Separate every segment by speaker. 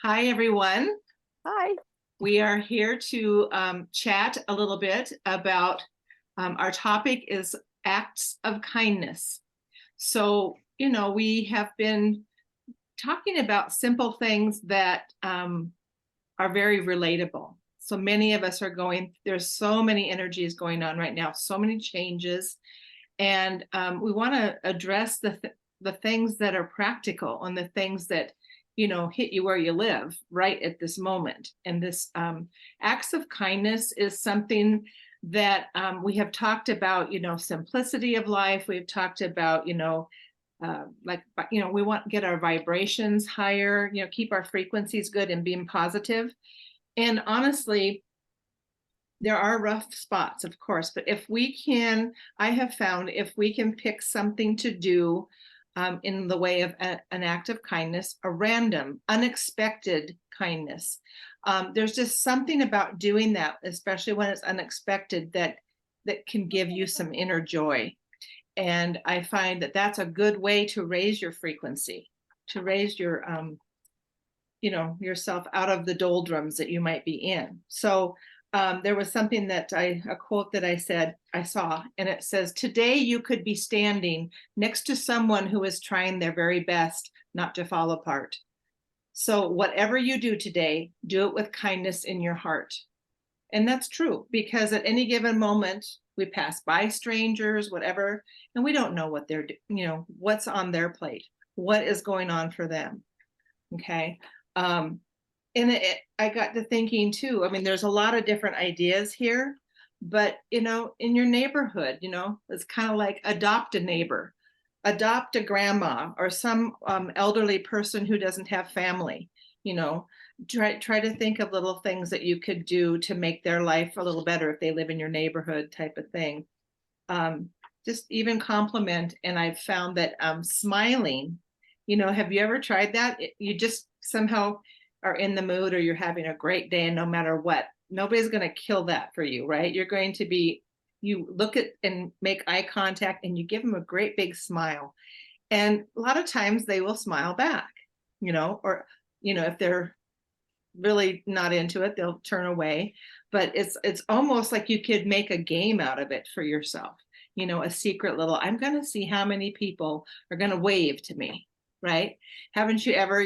Speaker 1: Hi, everyone.
Speaker 2: Hi.
Speaker 1: We are here to chat a little bit about our topic is acts of kindness. So, we have been talking about simple things that are very relatable. So many of us are there's so many energies going on right now, so many changes. And we want to address the things that are practical and the things that hit you where you live right at this moment. And this acts of kindness is something that we have talked about. Simplicity of life. We've talked about we want to get our vibrations higher, keep our frequencies good and being positive. And honestly, there are rough spots, of course, but I have found if we can pick something to do in the way of an act of kindness, a random, unexpected kindness, there's just something about doing that, especially when it's unexpected, that can give you some inner joy. And I find that that's a good way to raise your frequency, to raise your yourself out of the doldrums that you might be in. So there was a quote that I saw, and it says, "Today you could be standing next to someone who is trying their very best not to fall apart. So whatever you do today, do it with kindness in your heart." And that's true, because at any given moment, we pass by strangers, whatever, and we don't know what's on their plate, what is going on for them. Okay. And I got to thinking too. I mean, there's a lot of different ideas here, but in your neighborhood, it's kind of like adopt a neighbor, adopt a grandma or some elderly person who doesn't have family. You know, try to think of little things that you could do to make their life a little better if they live in your neighborhood, type of thing. Just even compliment. And I've found that smiling. Have you ever tried that? You just somehow are in the mood, or you're having a great day, and no matter what, nobody's going to kill that for you, right? You look at and make eye contact, and you give them a great big smile. And a lot of times they will smile back, or, if they're really not into it, they'll turn away. But it's almost like you could make a game out of it for yourself, a secret little, I'm going to see how many people are going to wave to me. Right? Haven't you ever,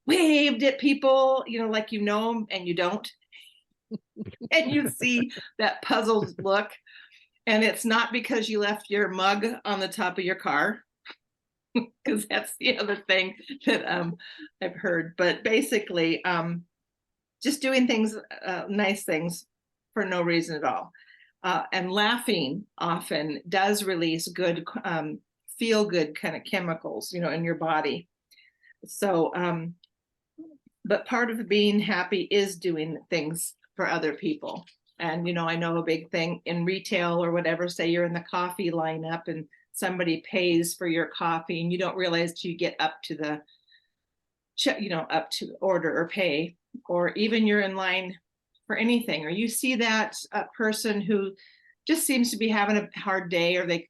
Speaker 1: waved at people, like them and you don't, and you see that puzzled look, and it's not because you left your mug on the top of your car, because that's the other thing that I've heard. But basically, just doing things, nice things, for no reason at all, and laughing often does release good. Feel good kind of chemicals, in your body. So, but part of being happy is doing things for other people. And, I know a big thing in retail or whatever, say you're in the coffee lineup and somebody pays for your coffee and you don't realize till you get up to up to order or pay, or even you're in line for anything, or you see that person who just seems to be having a hard day, or they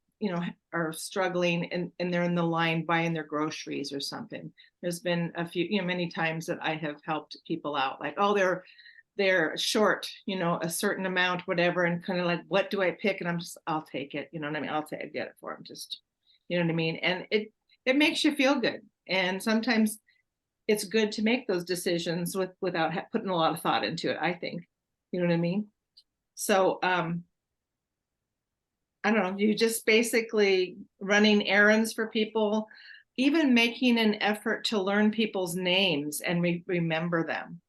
Speaker 1: are struggling, and they're in the line buying their groceries or something. There's been a few, many times that I have helped people out, like, oh, they're short, a certain amount, whatever, and kind of like, what do I pick? And I'll take it. You know what I mean? I'll get it for them. Just, you know what I mean? And it makes you feel good. And sometimes it's good to make those decisions without putting a lot of thought into it, I think. You know what I mean? So, I don't know, you just basically running errands for people, even making an effort to learn people's names and remember them.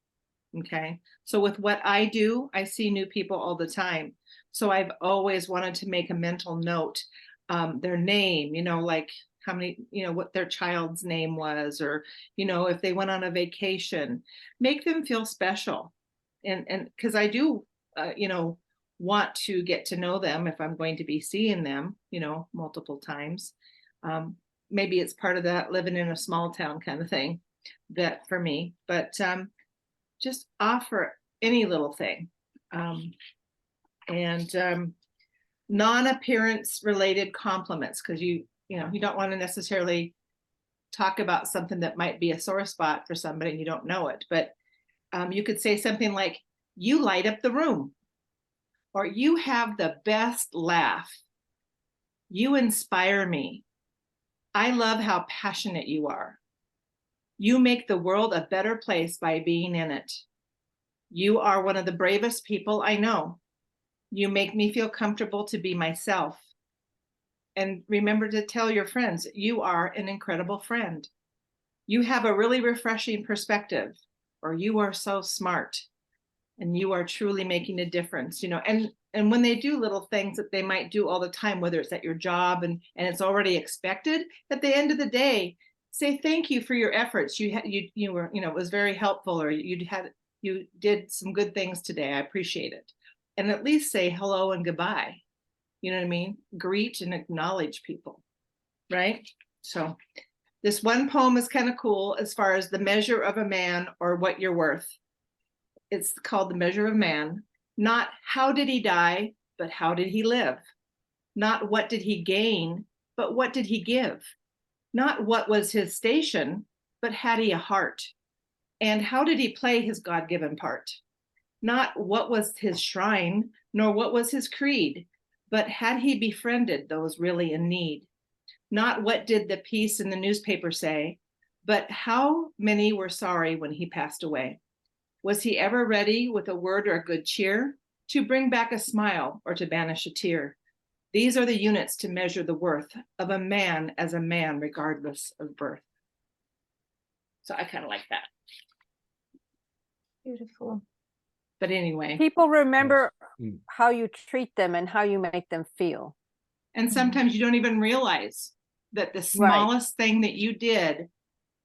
Speaker 1: Okay. So with what I do, I see new people all the time. So I've always wanted to make a mental note, their name, like how many, what their child's name was, or, if they went on a vacation, make them feel special. And because I do, want to get to know them if I'm going to be seeing them, multiple times. Maybe it's part of that living in a small town kind of thing that for me, but just offer any little thing. And non-appearance related compliments, because you don't want to necessarily talk about something that might be a sore spot for somebody and you don't know it, but you could say something like, you light up the room, or you have the best laugh. You inspire me. I love how passionate you are. You make the world a better place by being in it. You are one of the bravest people I know. You make me feel comfortable to be myself. And remember to tell your friends, you are an incredible friend. You have a really refreshing perspective, or you are so smart, and you are truly making a difference, you know. And when they do little things that they might do all the time, whether it's at your job and it's already expected, at the end of the day, say thank you for your efforts. You were, you know, it was very helpful, or you did some good things today. I appreciate it. And at least say hello and goodbye. You know what I mean? Greet and acknowledge people, right? So this one poem is kind of cool as far as the measure of a man, or what you're worth. It's called The Measure of Man. Not how did he die, but how did he live? Not what did he gain, but what did he give? Not what was his station, but had he a heart? And how did he play his God-given part? Not what was his shrine, nor what was his creed, but had he befriended those really in need? Not what did the piece in the newspaper say, but how many were sorry when he passed away? Was he ever ready with a word or a good cheer to bring back a smile or to banish a tear? These are the units to measure the worth of a man as a man, regardless of birth. So I kind of like that.
Speaker 2: Beautiful.
Speaker 1: But anyway.
Speaker 3: People remember how you treat them and how you make them feel.
Speaker 1: And sometimes you don't even realize that the smallest thing that you did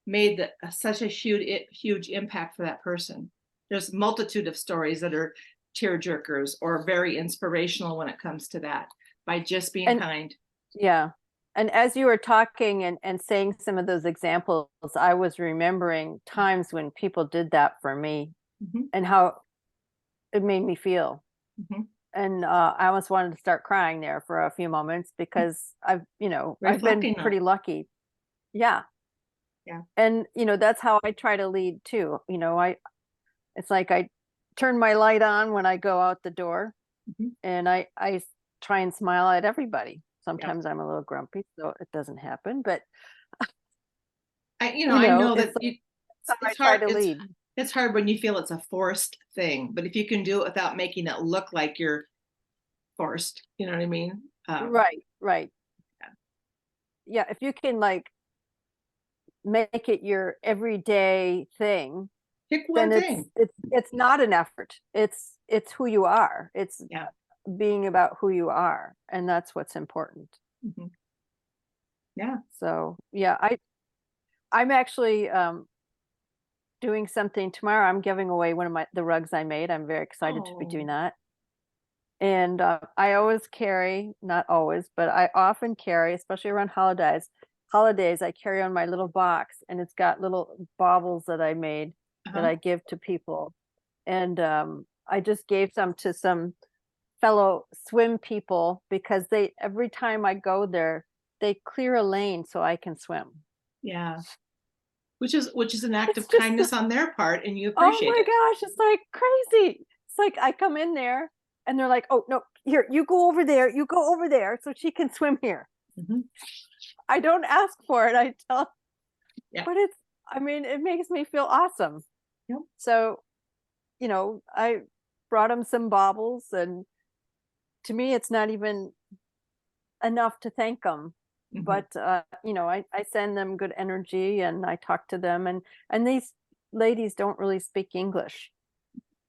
Speaker 1: made such a huge impact for that person. There's a multitude of stories that are tear jerkers or very inspirational when it comes to that, by just being kind.
Speaker 3: Yeah. And as you were talking and saying some of those examples, I was remembering times when people did that for me and how it made me feel. And I almost wanted to start crying there for a few moments, because I've been pretty lucky. Yeah. And, that's how I try to lead too. It's like I turn my light on when I go out the door, and I try and smile at everybody. Sometimes I'm a little grumpy, so it doesn't happen, but
Speaker 1: I know that
Speaker 3: it's hard to lead.
Speaker 1: It's hard when you feel it's a forced thing, but if you can do it without making it look like you're forced, you know what I mean?
Speaker 3: Right. Yeah, if you can make it your everyday thing,
Speaker 1: pick one thing.
Speaker 3: It's not an effort. It's who you are. It's being about who you are, and that's what's important.
Speaker 1: Yeah.
Speaker 3: So yeah, I'm actually doing something tomorrow. I'm giving away one of the rugs I made. I'm very excited to be doing that. And I always carry, not always, but I often carry, especially around holidays, I carry on my little box, and it's got little baubles that I made that I give to people. And I just gave some to some fellow swim people, because every time I go there, they clear a lane so I can swim.
Speaker 1: Yeah. Which is an act of kindness on their part, and you appreciate it.
Speaker 3: Oh my gosh, it's like crazy. It's like I come in there and they're like, oh no, here, you go over there so she can swim here. I don't ask for it, I tell. But it makes me feel awesome. So, I brought them some baubles, and to me, it's not even enough to thank them. But, I send them good energy, and I talk to them, and these ladies don't really speak English,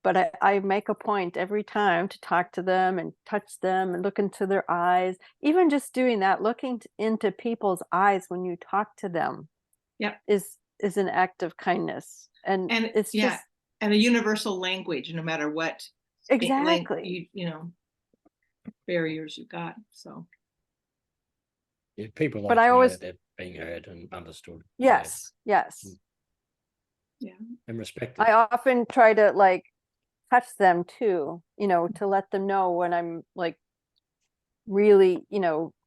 Speaker 3: but I make a point every time to talk to them and touch them and look into their eyes. Even just doing that, looking into people's eyes when you talk to them is an act of kindness. And it's just,
Speaker 1: and a universal language, no matter what barriers you've got. So
Speaker 2: people like
Speaker 3: but I always
Speaker 2: they're being heard and understood.
Speaker 3: Yes.
Speaker 2: And respected.
Speaker 3: I often try to touch them too, to let them know when I'm really,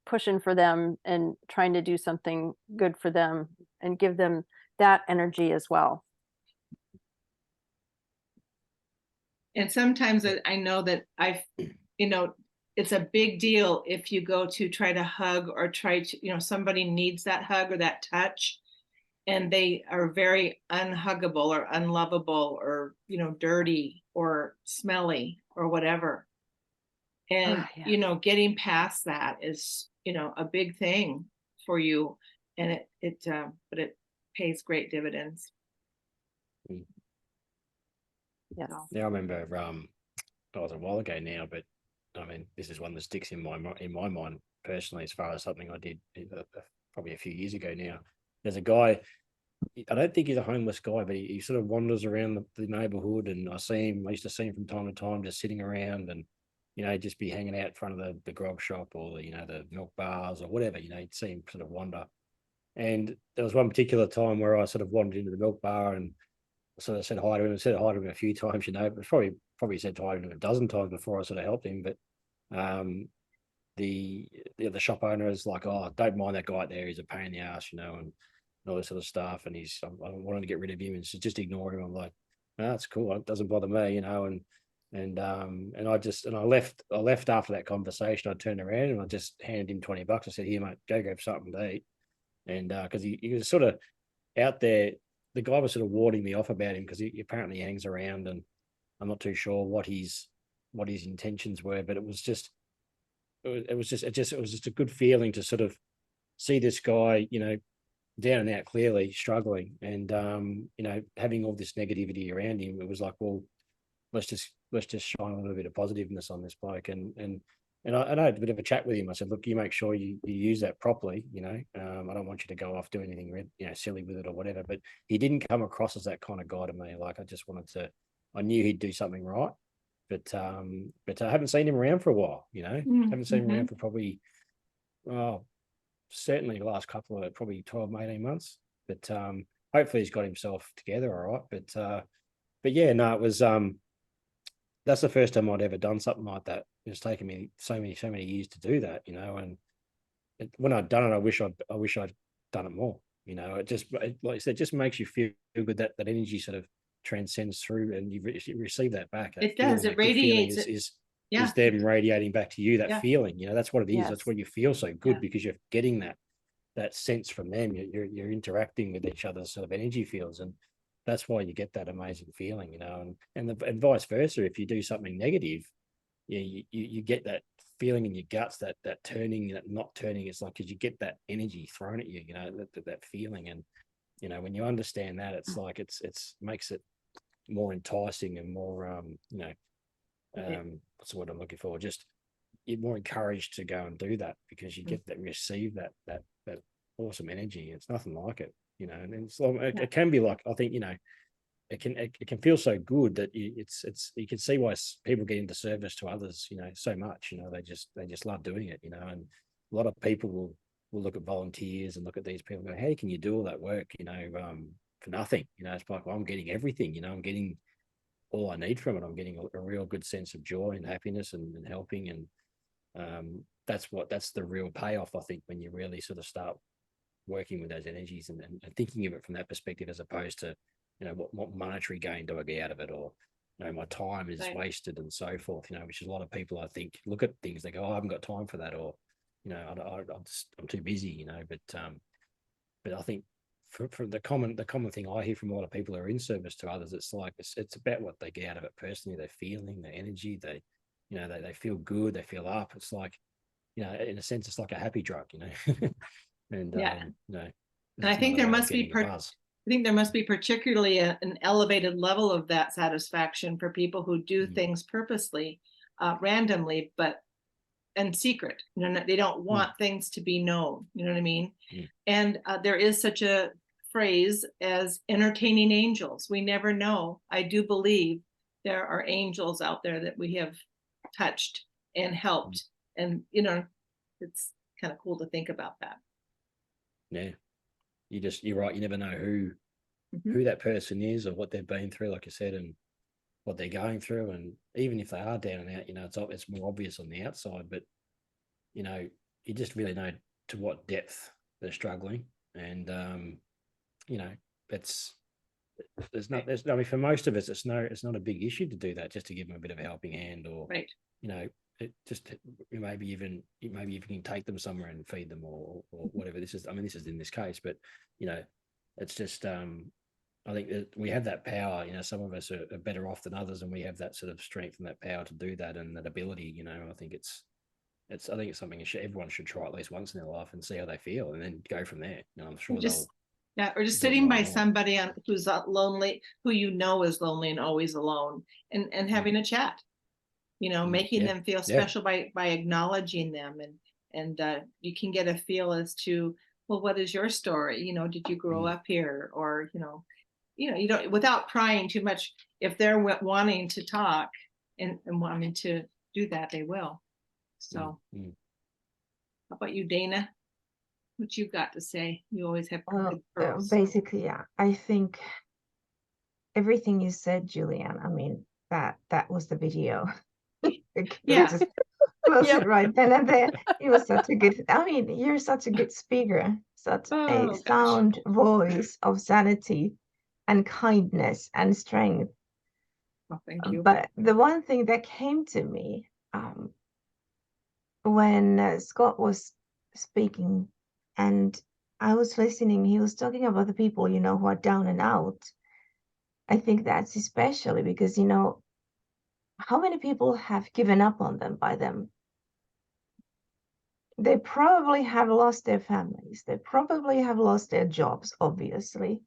Speaker 3: pushing for them and trying to do something good for them and give them that energy as well.
Speaker 1: And sometimes I know that it's a big deal if you go to try to hug or try to, somebody needs that hug or that touch, and they are very unhuggable or unlovable or, dirty or smelly or whatever. And,
Speaker 3: Yeah.
Speaker 1: getting past that is, a big thing for you. And but it pays great dividends.
Speaker 3: Yes.
Speaker 2: Yeah, I remember that was a while ago now, but I mean, this is one that sticks in my mind personally, as far as something I did probably a few years ago now. There's a guy, I don't think he's a homeless guy, but he sort of wanders around the neighborhood, and I used to see him from time to time just sitting around and, just be hanging out in front of the grog shop or the milk bars or whatever, you'd see him sort of wander. And there was one particular time where I sort of wandered into the milk bar and sort of said hi to him. I said hi to him a few times, but probably said hi to him a dozen times before I sort of helped him. But the shop owner is like, "Oh, don't mind that guy out there. He's a pain in the ass, and all this sort of stuff." And I wanted to get rid of him and just ignore him. I'm like, "No, that's cool. It doesn't bother me, And I left after that conversation. I turned around and I just handed him $20. I said, "Here, mate, go grab something to eat." And because he was sort of out there, the guy was sort of warding me off about him because he apparently hangs around, and I'm not too sure what his intentions were, but it was just a good feeling to sort of see this guy, down and out, clearly struggling, and having all this negativity around him. It was like, well, let's just shine a little bit of positiveness on this bloke. And I had a bit of a chat with him. I said, look, you make sure you use that properly. I don't want you to go off doing anything, silly with it or whatever. But he didn't come across as that kind of guy to me. Like, I knew he'd do something right, but I haven't seen him around for a while. Haven't seen him around for probably, certainly the last couple of probably 12, 18 months. But hopefully he's got himself together all right. But yeah, no, it was that's the first time I'd ever done something like that. It's taken me so many years to do that, and when I'd done it, I wish I'd done it more. It just, like I said, just makes you feel good, that energy sort of transcends through, and you receive that back.
Speaker 1: It does. It radiates.
Speaker 2: Is them radiating back to you, that feeling. That's what it is.
Speaker 3: Yes.
Speaker 2: That's why you feel so good, because you're getting that sense from them. You're interacting with each other's sort of energy fields, and that's why you get that amazing feeling, and vice versa. If you do something negative, you get that feeling in your guts, that turning, that not turning. It's like, because you get that energy thrown at you, that feeling. And when you understand that, it's like it's makes it more enticing and more what's the word I'm looking for? Just, you're more encouraged to go and do that, because you get that, receive that awesome energy. It's nothing like it, and it's it can be like, I think, it can feel so good that you can see why people get into service to others, so much. They just love doing it, and a lot of people will look at volunteers and look at these people and go, how can you do all that work, for nothing? It's like, well, I'm getting everything, I'm getting all I need from it. I'm getting a real good sense of joy and happiness and helping, and that's the real payoff, I think, when you really sort of start working with those energies and thinking of it from that perspective, as opposed to, what monetary gain do I get out of it, or my time is wasted and so forth, which is a lot of people, I think, look at things, they go, oh, I haven't got time for that, or I'm too busy, but I think for the common thing I hear from a lot of people who are in service to others, it's like it's about what they get out of it personally, their feeling, their energy, they feel good, they feel up. It's like, in a sense, it's like a happy drug, and
Speaker 1: and I think there must be particularly an elevated level of that satisfaction for people who do things purposely, randomly, but in secret. They don't want things to be known. You know what I mean? And there is such a phrase as entertaining angels. We never know. I do believe there are angels out there that we have touched and helped, and it's kind of cool to think about that.
Speaker 2: Yeah, you're right. You never know who that person is, or what they've been through, like I said, and what they're going through. And even if they are down and out, it's more obvious on the outside, but you just really know to what depth they're struggling. And you know, I mean, for most of us, it's not a big issue to do that, just to give them a bit of a helping hand, or,
Speaker 1: Right.
Speaker 2: you know, it just maybe even you can take them somewhere and feed them, or whatever. This is in this case, but, you know, it's just, I think that we have that power, you know, some of us are better off than others, and we have that sort of strength and that power to do that, and that ability, you know. I think it's something everyone should try at least once in their life and see how they feel, and then go from there. You know, I'm sure
Speaker 1: Just,
Speaker 2: they'll
Speaker 1: or just
Speaker 2: do it
Speaker 1: sitting
Speaker 2: more
Speaker 1: by
Speaker 2: and more.
Speaker 1: somebody who's lonely, who you know is lonely and always alone, and having a chat, you know, making them feel special by acknowledging them, and you can get a feel as to, well, what is your story? You know, did you grow up here? Or, you don't, without prying too much. If they're wanting to talk and wanting to do that, they will. So how about you, Dana? What you've got to say? You always have good pearls.
Speaker 4: Basically, yeah, I think everything you said, Juliann, I mean, that was the video.
Speaker 1: Yeah.
Speaker 4: Just close it right then and there. It was such a good, I mean, you're such a good speaker, such a sound voice of sanity and kindness and strength.
Speaker 1: Oh, thank you.
Speaker 4: But the one thing that came to me when Scott was speaking and I was listening, he was talking about the people, you know, who are down and out. I think that's especially because, you know, how many people have given up on them by them? They probably have lost their families. They probably have lost their jobs, obviously.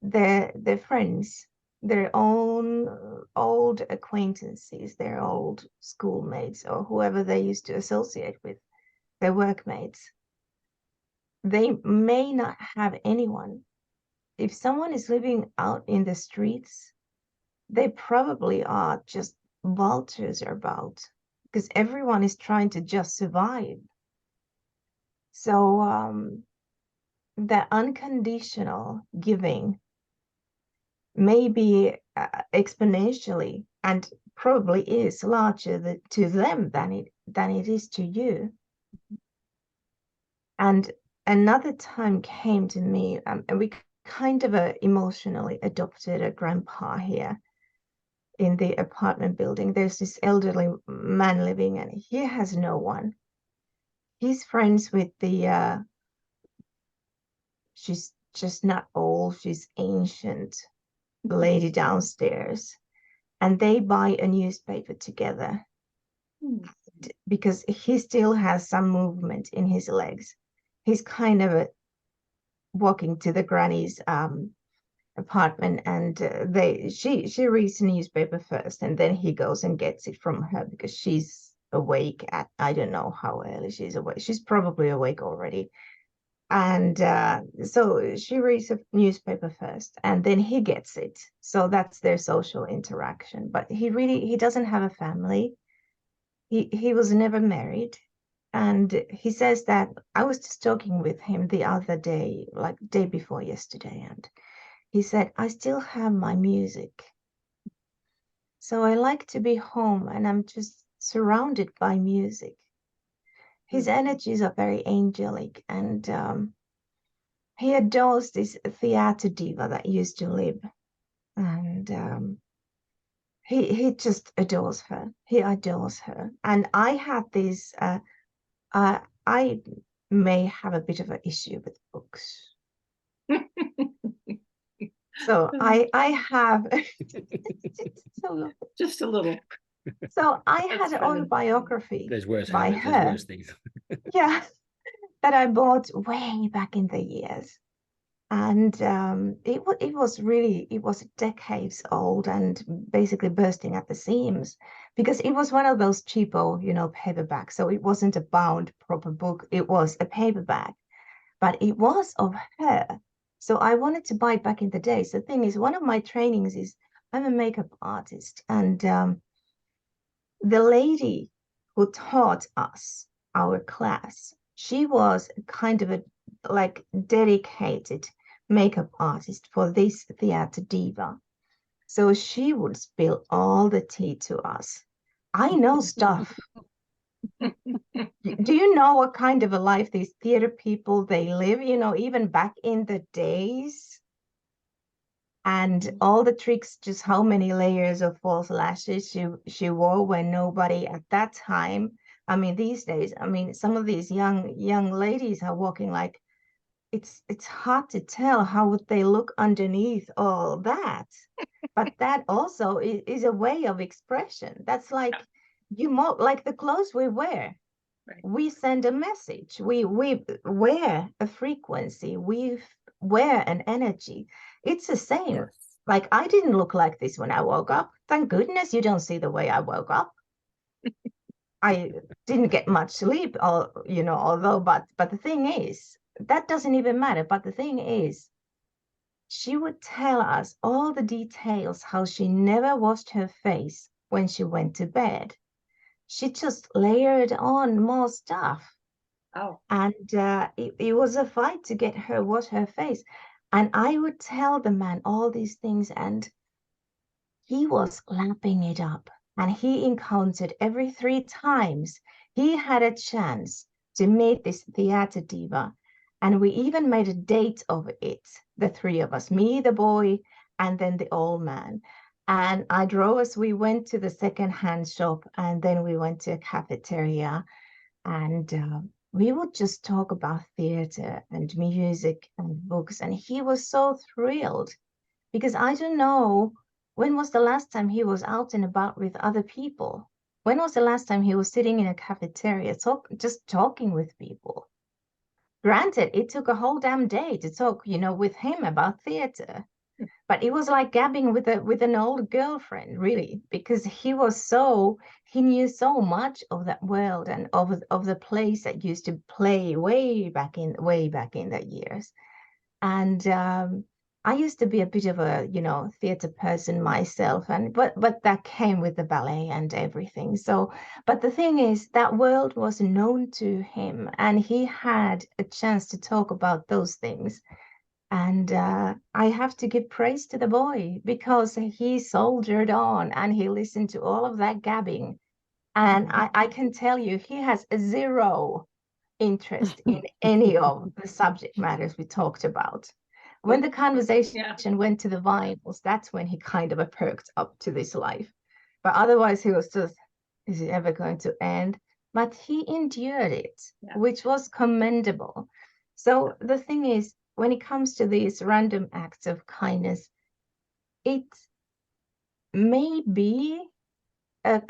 Speaker 4: Their friends, their own old acquaintances, their old schoolmates, or whoever they used to associate with, their workmates. They may not have anyone. If someone is living out in the streets, they probably are just vultures about, because everyone is trying to just survive. So the unconditional giving may be exponentially, and probably is larger to them than it is to you. And another time came to me, and we kind of emotionally adopted a grandpa here in the apartment building. There's this elderly man living, and he has no one. He's friends with the she's just not old, she's ancient lady downstairs, and they buy a newspaper together because he still has some movement in his legs. He's kind of walking to the granny's apartment, and she reads the newspaper first, and then he goes and gets it from her because she's awake at, I don't know how early she's awake. She's probably awake already. And so she reads a newspaper first, and then he gets it. So that's their social interaction. But he doesn't have a family. He was never married. And he says that, I was just talking with him the other day, like day before yesterday, and he said, I still have my music. So I like to be home and I'm just surrounded by music. His energies are very angelic, and he adores this theater diva that used to live. And he just adores her. He adores her. And I had this, I may have a bit of an issue with books. So I have
Speaker 1: just a little.
Speaker 4: So I had an autobiography
Speaker 2: There's worse
Speaker 4: by
Speaker 2: habits,
Speaker 4: her.
Speaker 2: there's worse things.
Speaker 4: Yeah, that I bought way back in the years. And it was decades old and basically bursting at the seams, because it was one of those cheapo, paperbacks. So it wasn't a bound proper book. It was a paperback, but it was of her. So I wanted to buy it back in the days. The thing is, one of my trainings is I'm a makeup artist, and the lady who taught us our class, she was kind of a dedicated makeup artist for this theater diva. So she would spill all the tea to us. I know stuff. Do you know what kind of a life these theater people, they live, even back in the days? and all the tricks, just how many layers of false lashes she wore when nobody at that time. I mean, these days, I mean, some of these young ladies are walking like, it's hard to tell how would they look underneath all that. But that also is a way of expression. That's like like the clothes we wear.
Speaker 1: Right.
Speaker 4: We send a message. We wear a frequency. We wear an energy. It's the same.
Speaker 1: Yes.
Speaker 4: Like, I didn't look like this when I woke up. Thank goodness you don't see the way I woke up. I didn't get much sleep, although, but the thing is, that doesn't even matter. But the thing is, she would tell us all the details, how she never washed her face when she went to bed. She just layered on more stuff.
Speaker 1: Oh.
Speaker 4: And it was a fight to get her wash her face. And I would tell the man all these things, and he was lapping it up. And he encountered every 3 times he had a chance to meet this theater diva. And we even made a date of it, the 3 of us, me, the boy, and then the old man. And I drove us, we went to the secondhand shop, and then we went to a cafeteria, and we would just talk about theater and music and books. And he was so thrilled, because I don't know, when was the last time he was out and about with other people? When was the last time he was sitting in a cafeteria, just talking with people? Granted, it took a whole damn day to talk, with him about theater. But it was like gabbing with an old girlfriend, really, because he knew so much of that world and of the place that used to play way back in the years. And I used to be a bit of a, theater person myself, but that came with the ballet and everything. So, but the thing is, that world was known to him, and he had a chance to talk about those things. And I have to give praise to the boy, because he soldiered on and he listened to all of that gabbing. And I can tell you, he has zero interest in any of the subject matters we talked about. When the conversation went to the vinyls, that's when he kind of perked up to this life. But otherwise, he was just, is it ever going to end? But he endured it, which was commendable. So the thing is, when it comes to these random acts of kindness, it may be a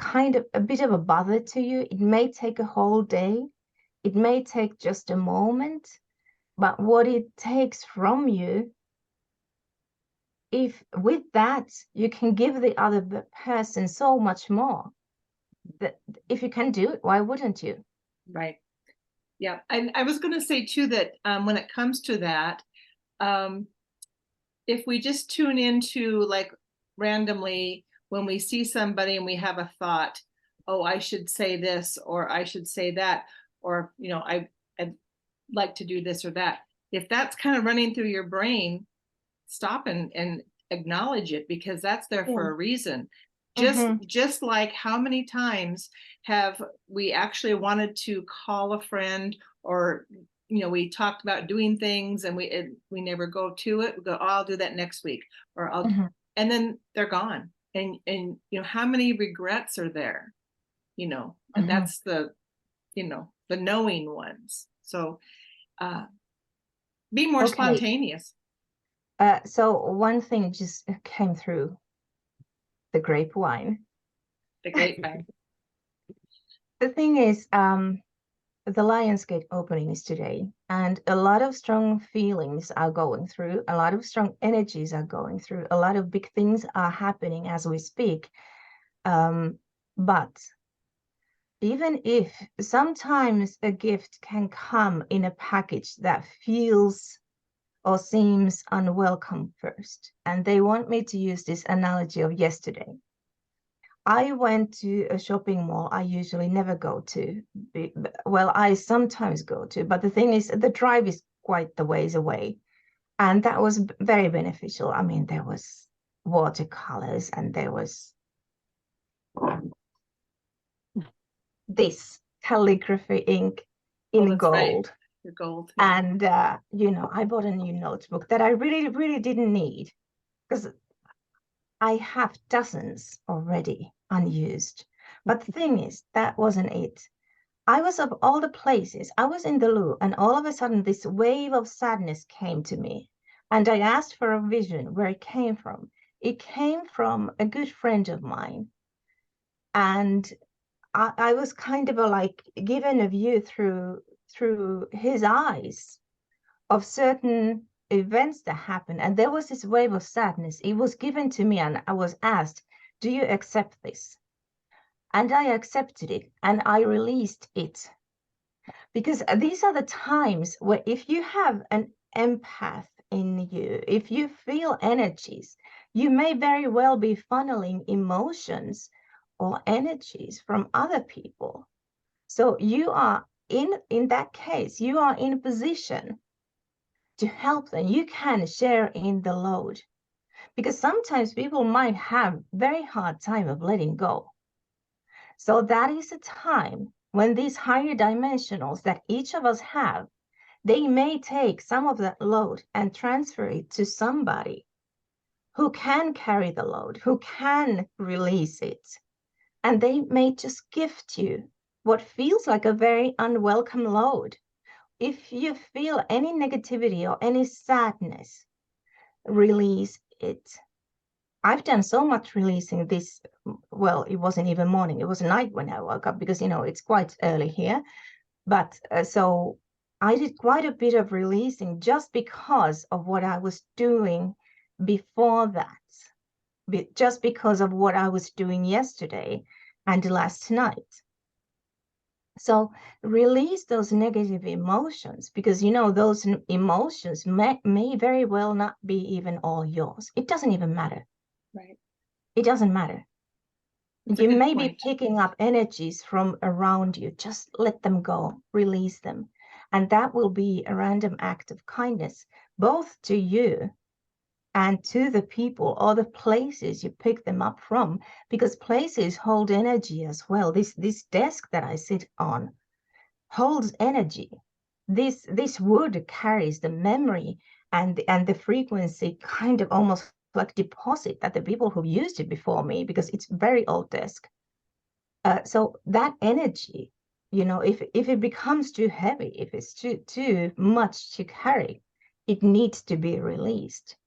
Speaker 4: bit of a bother to you. It may take a whole day. It may take just a moment. But what it takes from you, if with that you can give the other person so much more, that if you can do it, why wouldn't you?
Speaker 1: Right. Yeah. And I was going to say too that when it comes to that, if we just tune into, like, randomly when we see somebody and we have a thought, oh, I should say this, or I should say that, or, I'd like to do this or that. If that's kind of running through your brain, stop and acknowledge it, because that's there for a reason. Just like, how many times have we actually wanted to call a friend, or we talked about doing things and we never go to it. We go, oh, I'll do that next week, or and then they're gone. And how many regrets are there? And that's the the knowing ones. So be more spontaneous.
Speaker 4: So one thing just came through: the grapevine.
Speaker 1: The grapevine.
Speaker 4: The thing is, the Lionsgate opening is today, and a lot of strong feelings are going through, a lot of strong energies are going through, a lot of big things are happening as we speak. But even if sometimes a gift can come in a package that feels or seems unwelcome first, and they want me to use this analogy of yesterday. I went to a shopping mall I usually never go to. Well, I sometimes go to, but the thing is, the drive is quite the ways away. And that was very beneficial. I mean, there was watercolors, and there was this calligraphy ink in gold.
Speaker 1: Right. The gold.
Speaker 4: And, I bought a new notebook that I really, really didn't need. because I have dozens already unused. But the thing is, that wasn't it. I was, of all the places, I was in the loo, and all of a sudden this wave of sadness came to me. And I asked for a vision where it came from. It came from a good friend of mine. And I was kind of like given a view through his eyes of certain events that happened. And there was this wave of sadness. It was given to me, and I was asked, do you accept this? And I accepted it, and I released it. Because these are the times where if you have an empath in you, if you feel energies, you may very well be funneling emotions or energies from other people. So you are in that case, you are in a position to help them. You can share in the load, because sometimes people might have very hard time of letting go. So that is a time when these higher dimensionals that each of us have, they may take some of that load and transfer it to somebody who can carry the load, who can release it. And they may just gift you what feels like a very unwelcome load. If you feel any negativity or any sadness, release it. I've done so much releasing this. Well, it wasn't even morning, it was night when I woke up, because, you know, it's quite early here. But so I did quite a bit of releasing just because of what I was doing before that, just because of what I was doing yesterday and last night. So release those negative emotions, because, you know, those emotions may very well not be even all yours. It doesn't even matter.
Speaker 1: Right.
Speaker 4: It doesn't matter.
Speaker 1: That's a
Speaker 4: You
Speaker 1: good
Speaker 4: may
Speaker 1: point.
Speaker 4: be picking up energies from around you. Just let them go, release them. And that will be a random act of kindness, both to you and to the people or the places you pick them up from, because places hold energy as well. This desk that I sit on holds energy. This wood carries the memory and the frequency, kind of almost like deposit that the people who used it before me, because it's very old desk. So that energy, you know, if it becomes too heavy, if it's too much to carry, it needs to be released.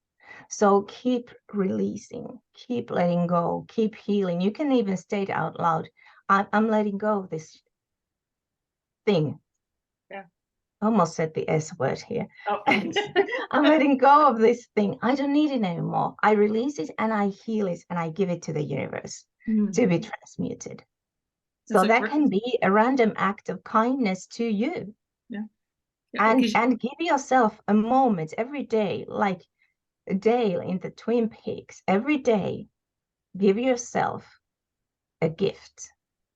Speaker 4: So keep releasing, keep letting go, keep healing. You can even state out loud, I'm letting go of this thing.
Speaker 1: Yeah.
Speaker 4: Almost said the S word here.
Speaker 1: Oh.
Speaker 4: I'm letting go of this thing. I don't need it anymore. I release it and I heal it and I give it to the universe to be transmuted. So that can be a random act of kindness to you.
Speaker 1: Yeah.
Speaker 4: And give yourself a moment every day, like Dale in the Twin Peaks. Every day, give yourself a gift.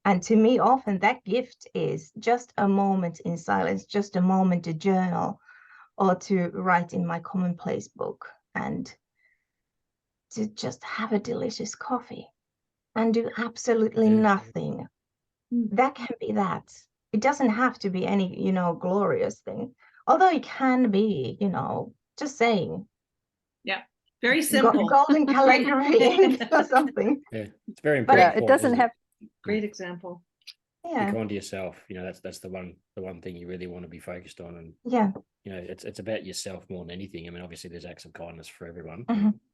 Speaker 4: And to me, often that gift is just a moment in silence, just a moment to journal or to write in my commonplace book, and to just have a delicious coffee and do absolutely nothing. That can be that. It doesn't have to be any, you know, glorious thing. Although it can be, you know, just saying.
Speaker 1: Yeah. Very simple.
Speaker 4: Golden Calligraphy ink or something.
Speaker 2: Yeah, it's very
Speaker 4: But
Speaker 2: important.
Speaker 3: it doesn't have.
Speaker 1: Great example.
Speaker 4: Yeah.
Speaker 2: Be kind to yourself. You know, that's the one thing you really want to be focused on. And
Speaker 4: yeah,
Speaker 2: you know, it's about yourself more than anything. I mean, obviously there's acts of kindness for everyone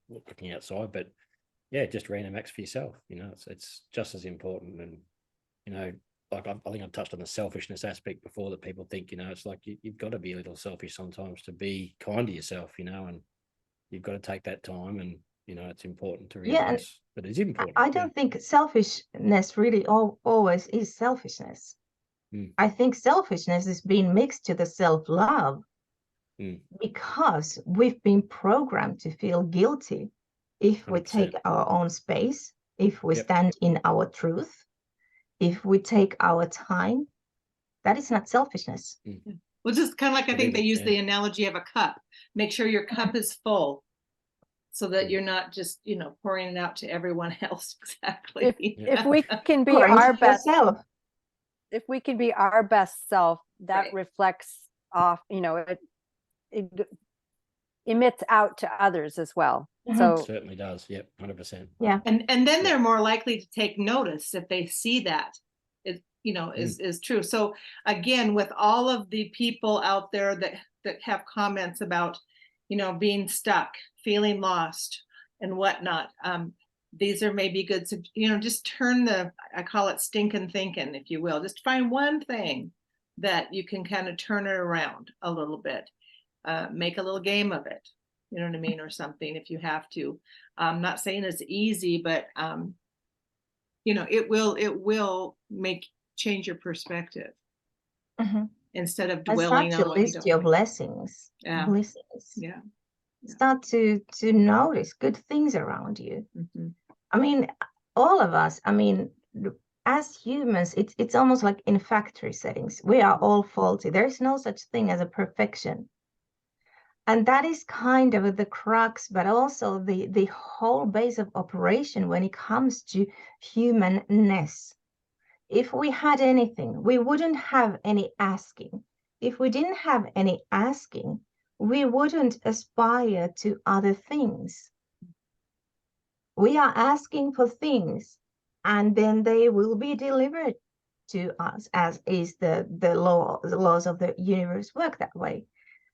Speaker 2: looking outside, but yeah, just random acts for yourself. You know, it's just as important. And you know, like I think I've touched on the selfishness aspect before, that people think, you know, it's like you've got to be a little selfish sometimes to be kind to yourself, you know, and you've got to take that time. And you know, it's important to realize that it's important.
Speaker 4: I don't think selfishness really always is selfishness. I think selfishness is being mixed to the self-love because we've been programmed to feel guilty if we
Speaker 2: 100%.
Speaker 4: take our own space, if we stand in our truth, if we take our time. That is not selfishness.
Speaker 1: Well, just kind of like I think they use the analogy of a cup. Make sure your cup is full, so that you're not just, you know, pouring it out to everyone else. Exactly.
Speaker 3: If we can be our best
Speaker 4: self,
Speaker 3: if we can be our best self, that reflects off, you know, emits out to others as well.
Speaker 4: Mhm.
Speaker 3: So
Speaker 2: Certainly does. Yep, 100%.
Speaker 4: Yeah.
Speaker 1: And then
Speaker 2: Yeah.
Speaker 1: they're more likely to take notice if they see that it, is true. So again, with all of the people out there that have comments about, being stuck, feeling lost and whatnot, these are maybe good, just turn I call it stinking thinking, if you will. Just find one thing that you can kind of turn it around a little bit, make a little game of it, you know what I mean, or something if you have to. I'm not saying it's easy, but it will change your perspective
Speaker 4: Mhm.
Speaker 1: instead of
Speaker 4: And
Speaker 1: dwelling
Speaker 4: start
Speaker 1: on
Speaker 4: to
Speaker 1: what you
Speaker 4: list
Speaker 1: don't
Speaker 4: your
Speaker 1: like.
Speaker 4: blessings.
Speaker 1: Yeah.
Speaker 4: Blessings.
Speaker 1: Yeah.
Speaker 4: Start to notice good things around you.
Speaker 1: Mhm.
Speaker 4: I mean, all of us, as humans, it's almost like in factory settings. We are all faulty. There's no such thing as a perfection. And that is kind of the crux, but also the whole base of operation when it comes to humanness. If we had anything, we wouldn't have any asking. If we didn't have any asking, we wouldn't aspire to other things. We are asking for things, and then they will be delivered to us, as is the laws of the universe work that way.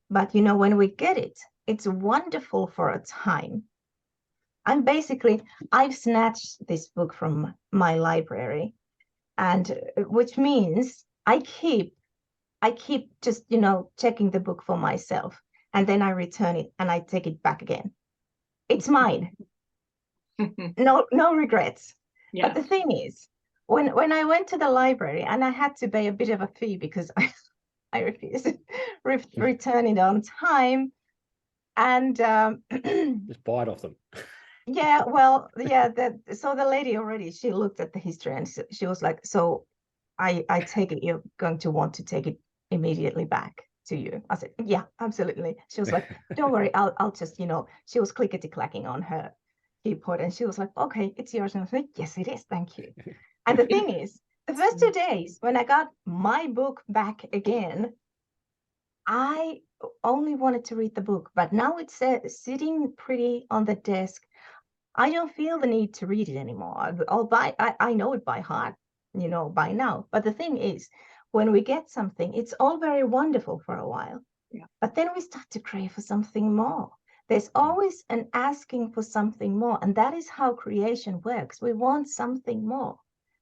Speaker 4: But when we get it, it's wonderful for a time. I've snatched this book from my library, and which means I keep just checking the book for myself, and then I return it and I take it back again. It's mine. No regrets.
Speaker 1: Yeah.
Speaker 4: But the thing is, when I went to the library and I had to pay a bit of a fee because I refused to return it on time, and
Speaker 2: Just buy it off them.
Speaker 4: yeah, well, yeah, so the lady already, she looked at the history and she was like, so I take it you're going to want to take it immediately back to you. I said, yeah, absolutely. She was like, don't worry, I'll just, she was clickety clacking on her keyboard and she was like, okay, it's yours. And I was like, yes, it is, thank you. And the thing is, the first 2 days when I got my book back again, I only wanted to read the book, but now it's sitting pretty on the desk. I don't feel the need to read it anymore. I know it by heart, by now. But the thing is, when we get something, it's all very wonderful for a while.
Speaker 1: Yeah.
Speaker 4: But then we start to crave for something more. There's always an asking for something more. And that is how creation works. We want something more.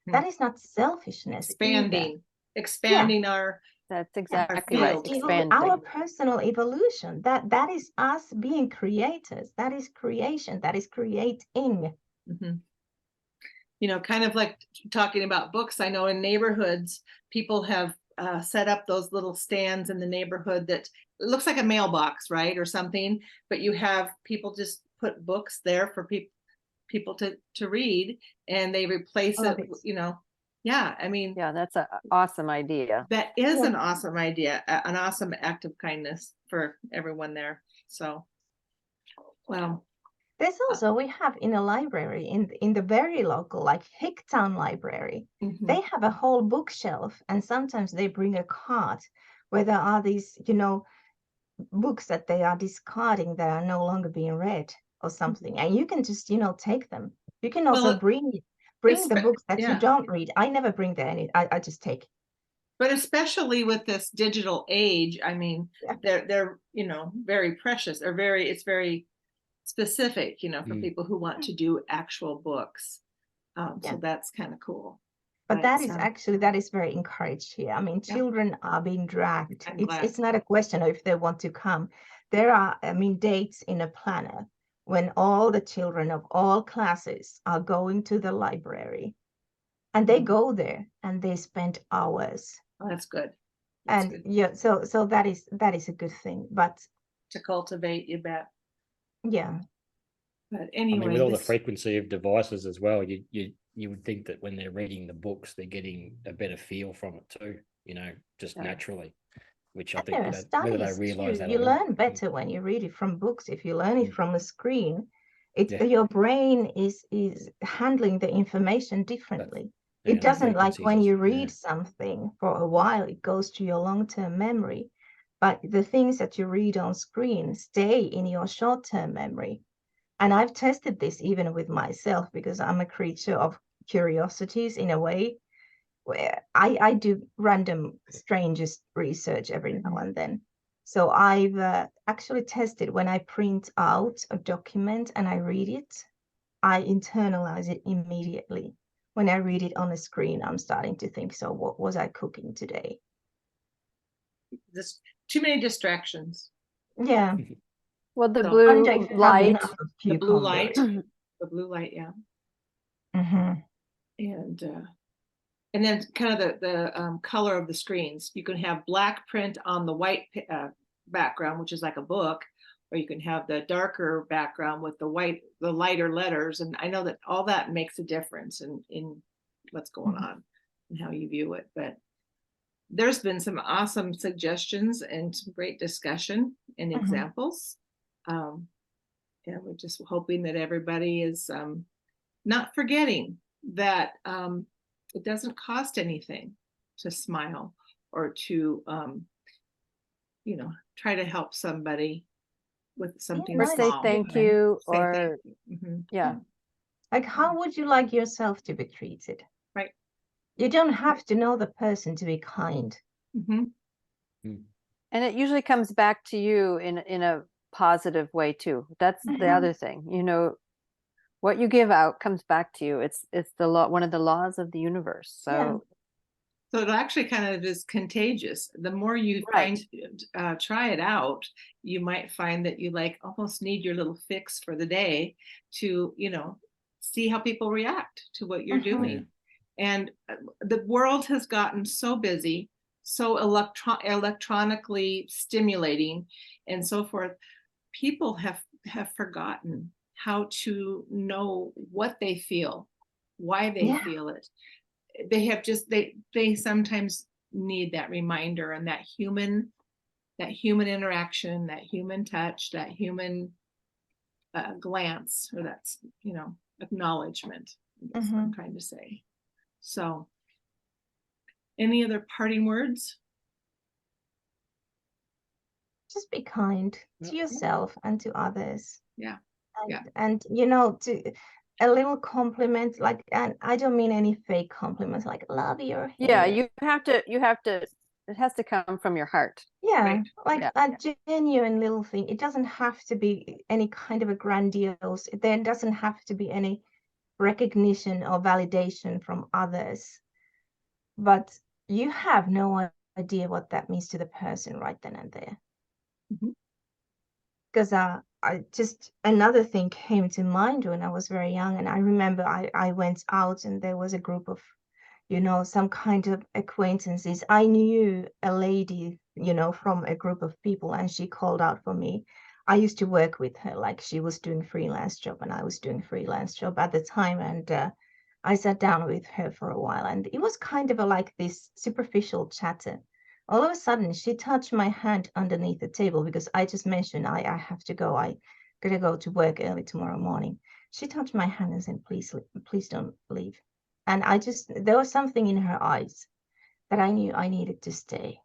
Speaker 4: That is not selfishness either.
Speaker 1: Expanding our
Speaker 3: that's exactly
Speaker 1: our
Speaker 3: right.
Speaker 1: field.
Speaker 3: Expanding.
Speaker 4: Our personal evolution, that is us being creators. That is creation. That is creating.
Speaker 1: Mhm. Kind of like talking about books. I know in neighborhoods, people have set up those little stands in the neighborhood that it looks like a mailbox, right, or something. But you have people just put books there for people to read, and they replace it. Yeah, I mean,
Speaker 3: Yeah, that's an awesome idea.
Speaker 1: that is an awesome idea, an awesome act of kindness for everyone there. So, well.
Speaker 4: There's also, we have in a library, in the very local, like Hicktown Library, they have a whole bookshelf, and sometimes they bring a cart where there are these, books that they are discarding that are no longer being read or something, and you can just, take them. You can also bring the books that you don't read. I never bring any. I just take.
Speaker 1: But especially with this digital age, I mean, they're very precious, or it's very specific, for people who want to do actual books. So that's kind of cool.
Speaker 4: But that is very encouraged here. I mean, children are being dragged. It's not a question of if they want to come. There are, dates in a planner when all the children of all classes are going to the library, and they go there and they spend hours.
Speaker 1: Oh, that's good.
Speaker 4: So that is a good thing. But
Speaker 1: to cultivate, you bet.
Speaker 4: Yeah.
Speaker 1: But anyway,
Speaker 2: with all the frequency of devices as well, you would think that when they're reading the books, they're getting a better feel from it too, just naturally, which I think whether they realize that
Speaker 4: you
Speaker 2: or not.
Speaker 4: learn better when you read it from books. If you learn it from a screen, your brain is handling the information differently. It doesn't, like when you read something for a while, it goes to your long-term memory. but the things that you read on screen stay in your short-term memory. And I've tested this even with myself, because I'm a creature of curiosities in a way, where I do random strangest research every now and then. So I've actually tested, when I print out a document and I read it, I internalize it immediately. When I read it on a screen, I'm starting to think, so what was I cooking today?
Speaker 1: There's too many distractions.
Speaker 4: Yeah.
Speaker 3: Well, the
Speaker 1: So-
Speaker 3: blue
Speaker 4: One day have
Speaker 3: light.
Speaker 4: enough of
Speaker 1: The blue light,
Speaker 4: cucumbers.
Speaker 1: the blue light, yeah.
Speaker 4: Mhm.
Speaker 1: And then kind of the color of the screens. You can have black print on the white background, which is like a book, or you can have the darker background with the lighter letters. And I know that all that makes a difference in what's going on and how you view it. But there's been some awesome suggestions and some great discussion and examples. And we're just hoping that everybody is not forgetting that it doesn't cost anything to smile or to, try to help somebody with something
Speaker 3: Or
Speaker 4: nice.
Speaker 3: say
Speaker 1: small.
Speaker 3: thank
Speaker 4: Yeah.
Speaker 3: you,
Speaker 1: Say
Speaker 3: or
Speaker 1: thank you. Mhm.
Speaker 3: yeah.
Speaker 4: Like, how would you like yourself to be treated?
Speaker 1: Right.
Speaker 4: You don't have to know the person to be kind.
Speaker 1: Mhm.
Speaker 3: And it usually comes back to you in a positive way too. That's the
Speaker 4: Mhm.
Speaker 3: other thing. What you give out comes back to you. It's the law, one of the laws of the universe. So
Speaker 4: Yeah.
Speaker 1: So it actually kind of is contagious. The more you
Speaker 3: Right.
Speaker 1: try it out, you might find that you almost need your little fix for the day to, see how people react to what you're doing. And the world has gotten so busy, so electronically stimulating and so forth. People have forgotten how to know what they feel, why they
Speaker 4: Yeah.
Speaker 1: feel it. They have just they sometimes need that reminder and that human interaction, that human touch, that human glance, or that's acknowledgement. That's what I'm trying to say. So any other parting words?
Speaker 4: Just be kind to yourself and to others.
Speaker 1: Yeah.
Speaker 4: And to a little compliment, and I don't mean any fake compliments, like love your hair.
Speaker 3: yeah, you have to it has to come from your heart.
Speaker 4: Yeah,
Speaker 1: Right.
Speaker 4: like
Speaker 3: Yeah.
Speaker 4: a genuine little thing. It doesn't have to be any kind of a grandiose, there doesn't have to be any recognition or validation from others. But you have no idea what that means to the person right then and there. Because I just, another thing came to mind when I was very young, and I remember I went out and there was a group of, some kind of acquaintances. I knew a lady, from a group of people, and she called out for me. I used to work with her, like she was doing freelance job and I was doing freelance job at the time. And I sat down with her for a while, and it was kind of like this superficial chatter. All of a sudden, she touched my hand underneath the table, because I just mentioned I have to go. I gotta go to work early tomorrow morning. She touched my hand and said, please don't leave. And there was something in her eyes that I knew I needed to stay.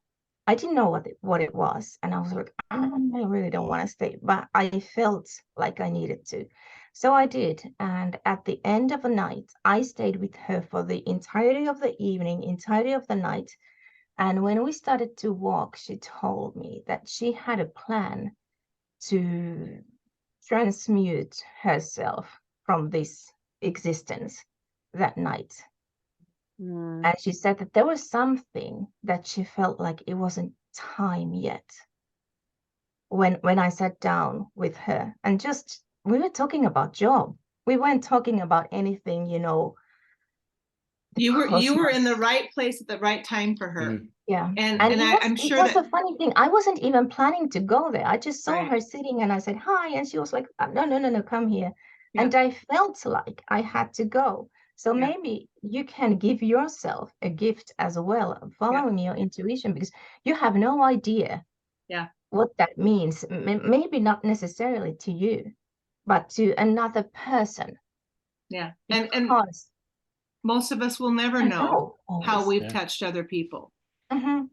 Speaker 4: I didn't know what it was. And I was like, I really don't want to stay. But I felt like I needed to. So I did. And at the end of the night, I stayed with her for the entirety of the evening, entirety of the night. And when we started to walk, she told me that she had a plan to transmute herself from this existence that night. And she said that there was something that she felt like it wasn't time yet. When I sat down with her, and just we were talking about job. We weren't talking about anything,
Speaker 1: You were in the
Speaker 4: cosmos.
Speaker 1: right place at the right time for her.
Speaker 4: Yeah.
Speaker 1: And I'm
Speaker 4: it
Speaker 1: sure
Speaker 4: was
Speaker 1: that
Speaker 4: a funny thing. I wasn't even planning to go there. I just saw
Speaker 1: Right.
Speaker 4: her sitting and I said, hi. And she was like, no, come here.
Speaker 1: Yeah.
Speaker 4: And I felt like I had to go. So
Speaker 1: Yeah.
Speaker 4: maybe you can give yourself a gift as well, following your intuition, because you have no idea what that means. Maybe not necessarily to you, but to another person.
Speaker 1: Yeah.
Speaker 4: Because
Speaker 1: most of us will never know how we've touched other people.
Speaker 4: Mhm.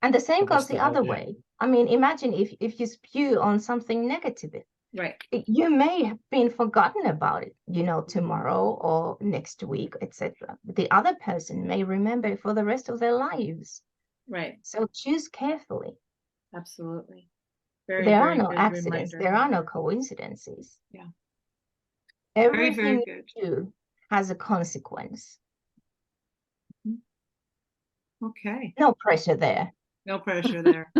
Speaker 4: And the same
Speaker 2: But that's
Speaker 4: goes the
Speaker 2: the whole-
Speaker 4: other
Speaker 2: yeah.
Speaker 4: way. I mean, imagine if you spew on something negative,
Speaker 1: Right.
Speaker 4: you may have been forgotten about it, you know, tomorrow or next week, etc. The other person may remember it for the rest of their lives.
Speaker 1: Right.
Speaker 4: So choose carefully.
Speaker 1: Absolutely. Very,
Speaker 4: There are
Speaker 1: very
Speaker 4: no
Speaker 1: good
Speaker 4: accidents.
Speaker 1: reminder.
Speaker 4: There are no coincidences.
Speaker 1: Yeah. Very,
Speaker 4: Everything
Speaker 1: very good.
Speaker 4: you do has a consequence.
Speaker 1: Okay.
Speaker 4: No pressure there.
Speaker 1: No pressure there.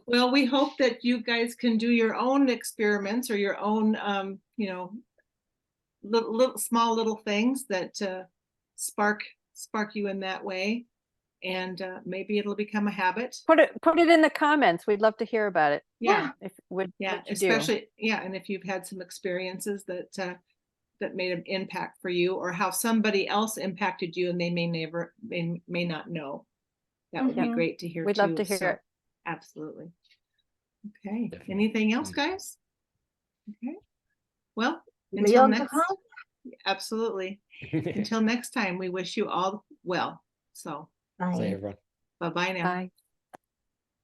Speaker 1: Well, we hope that you guys can do your own experiments or your own, you know, little small little things that spark you in that way, and maybe it'll become a habit.
Speaker 3: Put it in the comments. We'd love to hear about it.
Speaker 1: Yeah,
Speaker 3: If what
Speaker 1: yeah,
Speaker 3: you do.
Speaker 1: especially and if you've had some experiences that that made an impact for you, or how somebody else impacted you and they may not know. That would be
Speaker 4: Mhm.
Speaker 1: great to hear
Speaker 3: We'd
Speaker 1: too.
Speaker 3: love to hear
Speaker 1: So,
Speaker 3: it.
Speaker 1: absolutely. Okay.
Speaker 2: Definitely.
Speaker 1: Anything else, guys? Okay. Well, until
Speaker 4: Beyond the
Speaker 1: next.
Speaker 4: hump.
Speaker 1: Absolutely. Until next time, we wish you all well. So,
Speaker 2: See you,
Speaker 4: Bye.
Speaker 2: everyone.
Speaker 1: bye-bye now.
Speaker 3: Bye.